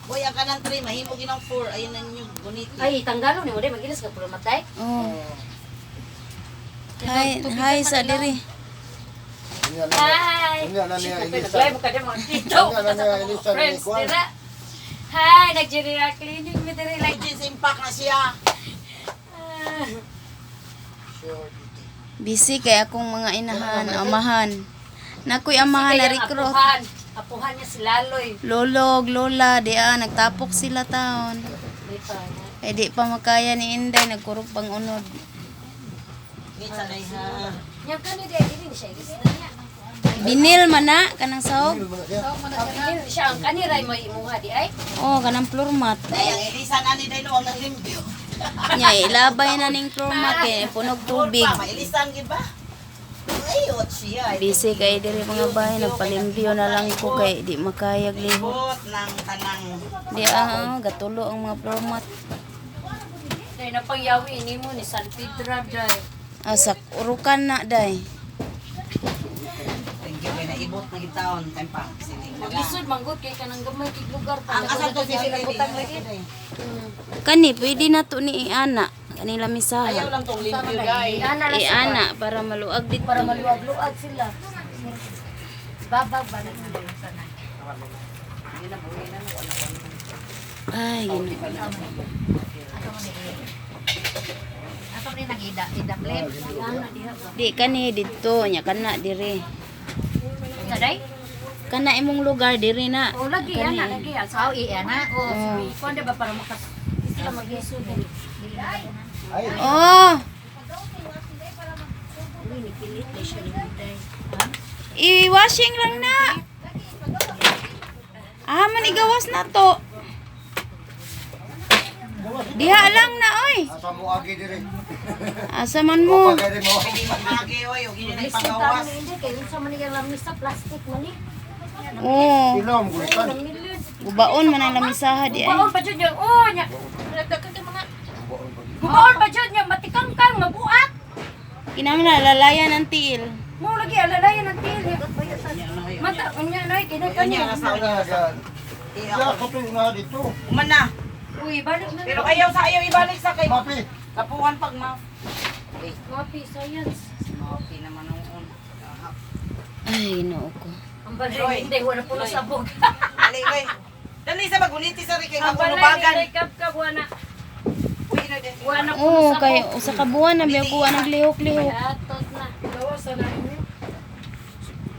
Boy, ang kanang 3, mahimo ginang 4. Ayun na ninyo, guniti. Ay, tanggalo ni mo din magilas ka puro matay. Oh. Hi sa diri. Hi. Unya na niya Elisa. Nag-live ka din mga tito. Unya na niya Elisa ni Friends, Kwan. dira. Hi, nag-general cleaning mi diri like Jeans impact na siya. Busy kay akong mga inahan, amahan. Nakoy amahan na recruit. Apuhan niya si Laloy. Lolog, lola, nagtapok sila taon. Di pa. Kaya di pa makaya ni Inday, nagkurog pang unod. Gitsa na ha. Yang kani dia ini siya ilis na niya. Binil man na, kanang sahog. Ini siya ang kani ray mo imuha di ay. Oh, kanang floor mat. Dahil ang ilisan na ni Dino ang naglimpyo. Nya, ilabay na ning floor mat kay punog tubig. Mailisan gid ba? Ayot siya. Busy kay diri mga bahay, nagpalimpyo na lang ko kay di makayag lihok. Bot ng tanang. Di gatulo ang mga floor mat. Dai na pangyawi ni mo ni San Pedro dai. Asak urukan na day. Thank you na ibot na gitaon tempang. Maglisod manggod kay kanang gamay kig lugar pa. Ang asal to si butang lagi. Kani pwede na to ni ana kanila Ayaw misaha. lang tong limpyo guys. Ana para maluag dito. Para maluwag-luwag sila. Babag balik na din sana. Ay, gino. Ako ni nagida idaplet. Ana diha ba. Di kani dito nya kana diri. Saday? Kana imong lugar diri na. O lagi Kani. ana lagi. Sao ana. O konde ba para makas sila mag-isod din. Oh, Ini pilit na siya ni Day. i-washing lang na. Man igawas na to. Diha lang na oy. Asa mo agi diri. Asa man mo? Pagay mo. Hindi magmagi oy, og hindi na Lisod tama ipagawas. ni Inday kay unsa man niyang lamis sa plastic man ni. Oh, Ilom gulitan. gubaon man ang lamisaha di ay. Baon pa jud yung oh nya. Nagdagan ka mga Baon pa jud nya matikangkang mabuak. Kinahanglan na lalayan ang tiil. Mo lagi alalayan ng tili. Mata unya nay kini kanya. Ya kapil nga dito. Uman na. Uy balik na. Pero ayaw ibalik sa kay Papi. kapuhan pag ma. Copy science. Okay naman noon. Ay, ginoo ko. Ang balay hindi wala po sabog. Dali oy. Dali sa maguniti sa ri kay Ang balay kapunubagan. hindi kap wala. Uy na din. Wala po Oh, sabog. kay usa ka buwan na biya buwan naglihok-lihok. Atot na. Gawas na ninyo.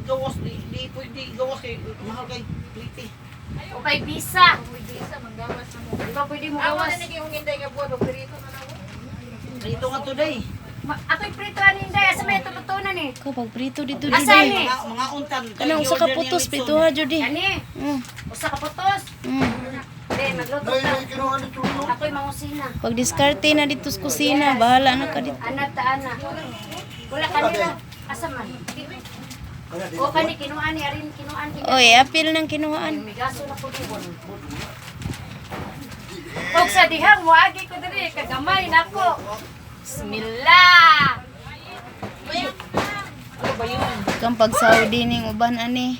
Gawas di pwede gawas kay mahal kay pliti. O kay visa. Visa manggawas na mo. Di ba pwede mo gawas? yung hinday nga buwan perito na lang. Perito nga today. Ako'y prito ani Inday asa may tututunan ni. Kapag prito dito Asa dito. ni? Mga untan. Kanang usa ka putos pituha jud di. Ani? Usa ka putos. Di magluto Dai ta. dai kinuha ni tulo. Ako'y mangusina. Pag diskarte na dito sa kusina, bahala na ka dito. Anak ta ana. Wala kanila. Asa man? O kani kinuan ni arin kinuan ni. Oy, apil ng kinuhaan. Migaso na ko di bon. Og sa dihang moagi ko diri kagamay nako. Bismillah. Kang pag Saudi ning uban ani.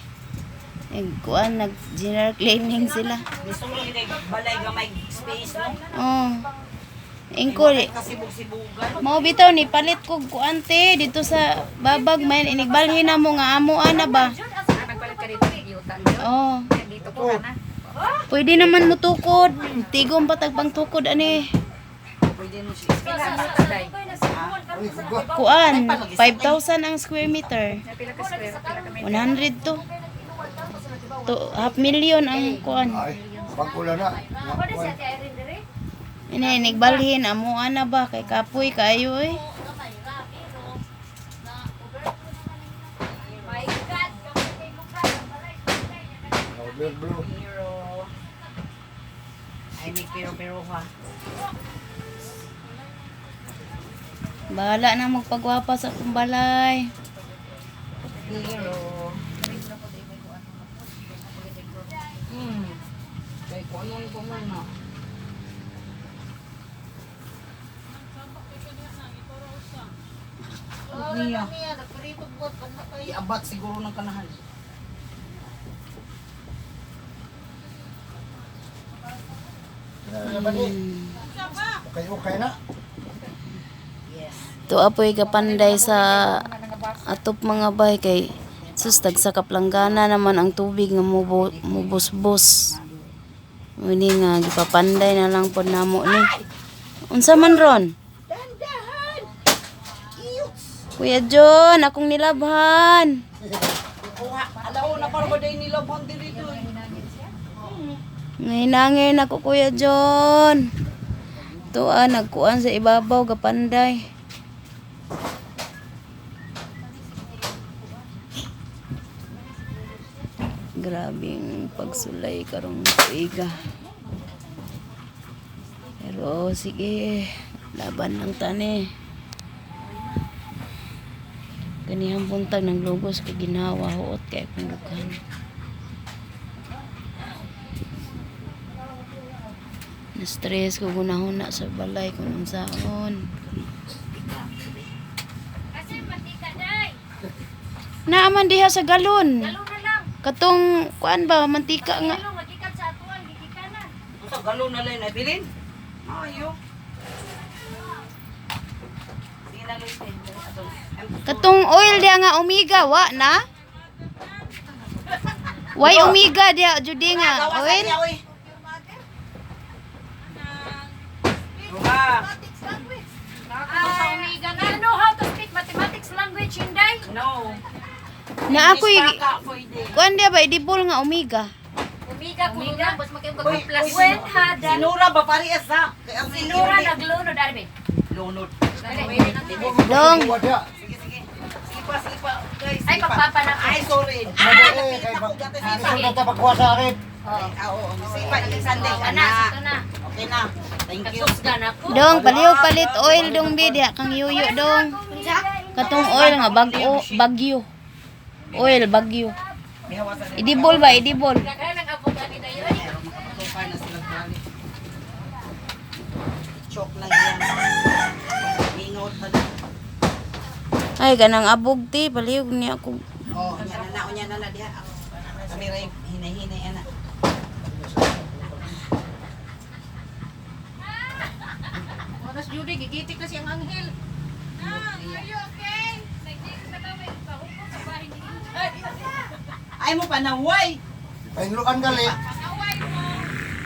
Kuan nag general cleaning sila. Gusto mo hinday balay gamay space no? Oh. Ingko Kasi bugsibugan. mao bitaw ni palit ko kuante dito sa babag man inigbalhin na mo nga amo ana ba. Nagpalit ka dito yutan. Oh. Dito ko na. Pwede naman mo tukod. Tigom patag pang tukod ani. Pwede mo siya. Kuan 5,000 ang square meter. Pila ka square, pila ka 100 to. To half million ang kuan. Ay, pagkula na. Pwede siya ti Irene diri? Ini nigbalhin amo ana ba kay kapoy kayo eh. My God. Powder blue. Pero ay may pero ha. Bahala na magpagwapa sa kumbalay. Pero kay kuno ko man na. Niya. Iabat siguro ng kanahan. Okay na. Yes. To apoy kapanday sa atop mga bay kay sus tagsa kaplanggana naman ang tubig nga mubus-bus. Muni nga gipapanday na lang pod namo ni. Unsa man ron? Dandahan! Cute! Kuya John, akong nilabhan. Kuha. Alaw na para ba day nila bondi rito. Ngayon ako Kuya John. Tuwa nagkuan sa ibabaw gapanday. Grabing pagsulay karong tuiga. Pero sige, laban lang tani. Ganihang buntag ng lugos kay ginawa huot kay pundukhan. Na-stress ko gunahuna sa balay kung unsaon. Kasi mantika day. Naaman diha sa galon. Lalo na lang. Katong kuan ba mantika nga. Lalo magikan sa atuan gigikanan. Sa galo na lang na bilin. Ayo. Sige na Luis. Katong oil diha nga omega wa na. Why omega diha judi nga oil? Sa Omega na. You know how to speak mathematics language, Inday? No. Na ako'y Pwede. kuan diha ba idibol nga omega. Omega, Omega. Bas magkayong Uy, plus. uy, When had Sinura ba parehas ha? Kaya ang Sinura naglunod, Arbe. lunod. Dong. Wala. Sige, sige. Sige pa, guys. Ay, sige pa. pagpapanak. Ay, sorry. Kay Sunod na pagkuha sa akin. Oo. Sige pa, Sunday. Ana, ito na. Okay na. Thank you. Kasusgan ako. Dong palihog palit oil dong bi diha kang yuyo dong. Katong oil nga bagyo. Oil bagyo. May hawasan na. Idibol ba idibol. Kaya nag-abugan ni Dayo. Makatupar na sila bali. Choke lang yan. Ingot pa na. Ay ganang abog ti palihog niya ako. Oh, nya na diha. Kami ray hinay-hinay ana. Oras Judy, gigitik na siyang anghel. Are you okay? Sa bahay ni Ay mo panaway. Pahinluan gali.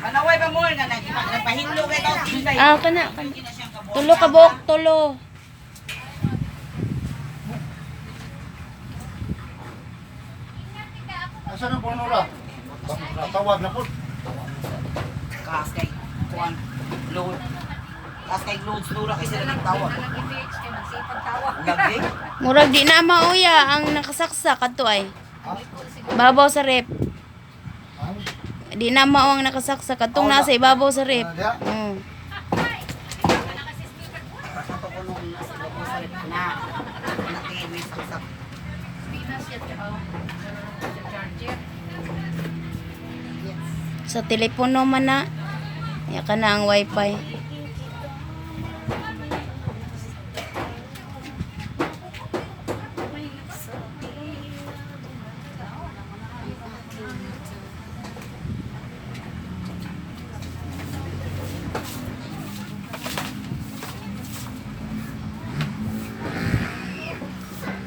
Panaway pa mo nga nagpahinlo kay tao tinday. Ah kana. Tulo ka buok tulo. Asa na po nula? Tawag na po. Kas kay kuan load. Kas kay load sura kay sila nagtawag. Lagi. Murag di na mauya ang nakasaksa kadto ay. Babaw sa rep. Di na mao ang nakasaksa kadtong nasa ibabaw sa rep. Mm. Kato ko nung na natingin may saksak. Sa telepono man na. Ya ka na ang wifi.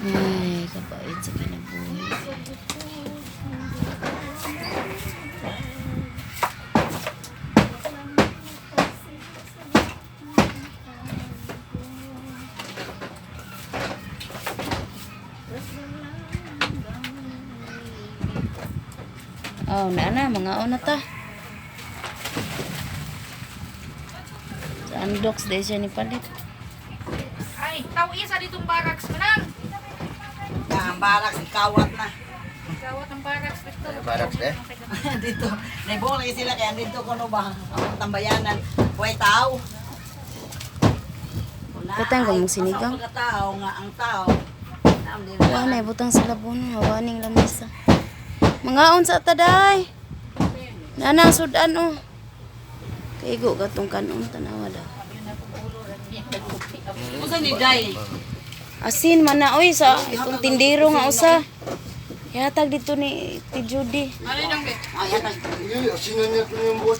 Ay, kabait sa kinabuhi. Oh, na mga una ta. Sa undox dahil siya ni palit. Ay, tao isa ditong barracks mo lang. Ang barak si kawat na. Gawat ng barracks dito. Barracks, eh? Dito. Naibong lagi sila kaya dito ko no ba ang tambayanan. Kuway tao. Katang kung mong sinigang. Ang tao nga ang tao. Wala na ibutang sa labon. Hawaning lamesa. Mga unsa taday. Nanang sudan oh. Kaigo katong kanon tanawa daw. Usa ni Day. Asin man na oy sa itong tindero nga usa. Yatag dito ni Ti Judy. Ay, yan. Sinan niya ito yung buwan.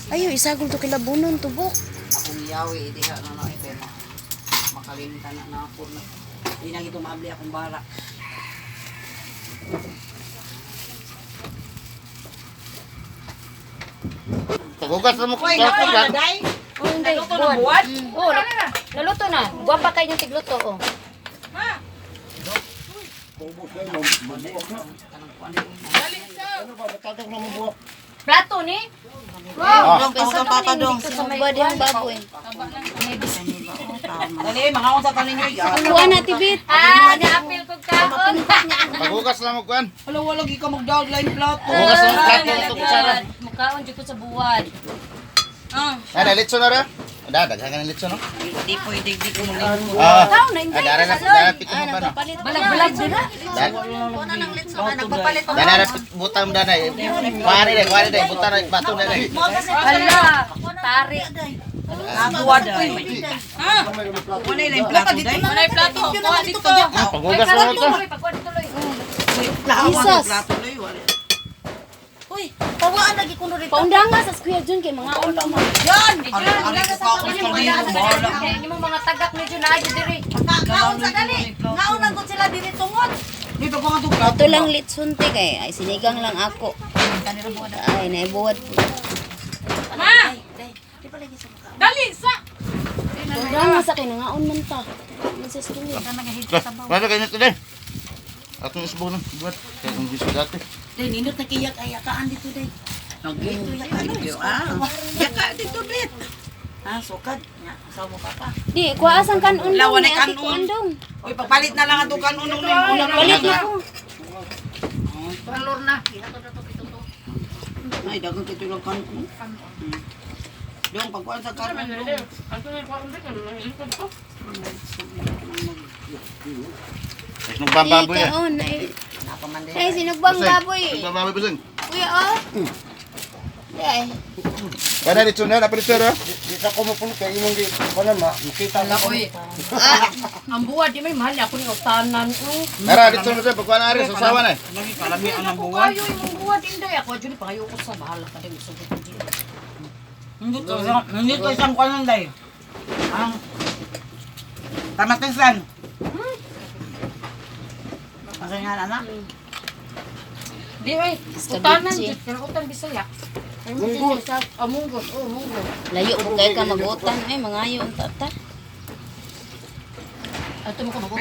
Ayo, isagol to kilabunon, tubok. Akong yawi, hindi ka na ito. Makalimutan na ako na. Hindi na ito maabli akong barak. Pagugas na mo. Uy, nakuha na, Day? Oh, hindi. Naluto na buwan? Oh, naluto na. Buwan pa kayo yung tigluto, oh. Ma! Ano ba? Tatang na mo buwak. Plato ni? Wow, kung patadong. Sa may body ang baboy. Dali, mga unsa pa ninyo. Buwan na, tibit. Naapil ko kaon. Pagugas na mo kuan. Wala, wala, ka mag-dogline plato. Pagugas na mo plato ito kutsara. Mukhaon dito sa buwan. Ay, litso na rin. Daghan ka ng litso, no? Hindi pwede, hindi ko muli. Dara na pito mo pa, no? Balag-balag din na. Dara na butang dana. Kuwari na, butang na, bato na. Hala, tari. Nakuha, Day. Wala yung plato, Day. Wala yung plato. Kuha dito. Pagugas na mo ito. Jesus. Plato, Day. Wala. Uy, pawaan lagi ko rin. Paundanga sa Kuya Jun kay mga ulo mo. Yan! Ari ko ka ako sa dito. Bahala. Hindi mo mga tagak ni Jun ay diri. Ngaon sa dali. Ngaon ko sila diri tungod. Dito pa nga ito plato. Ito lang litsunti kay ay sinigang lang ako. Ay naibuhat po. Ma! Dali sa! Paundanga sa kay nangaon man ta. Mrs. Kuya. Wala kayo nito din. Atong isbo na. Buat. Kaya kung gusto dati. Day, nindot na kiyak-ayakaan dito, Day. Nag-dito, yaka dito. Yaka dito, Blit. Sukad. Asawa mo, Papa. Di, kuwaasan kanon Lawan ni ay ate kanon. ko andong. Uy, pagpalit na lang ito kanunong na yun. Palit na ko. Valor na. Ay, dagang kito lang kanon. Doon, pagkuhan sa kanon. Ay, sinugbang baboy eh. Kaon ay. Napamandi. Ay sinugbang baboy. Sinugbang baboy, busing. Kuya oh. Ay. Kaya litso na, napalito na. Di sa kumupulo kay imong di kunan makita na ko. Ang buwan, di may mahal ako ni Utanan. Tara, litso na siya. Pagkuhan na rin, sasawa na eh. Lagi kalami ang Ako buwan. kayo yung buwan din daw. Ako dyan, pangayo ko sa bahala ka din. Gusto ko dyan. Hindi ko isang kanon, Day. Ang tamatisan. Kasi nga, anak. Di ay, Utanan dyan. Pero Utan Bisaya. Munggos. Munggos. Oh, munggos. Layo ko kay ka magutan ay mangayo ang tata. Ito mo ko mag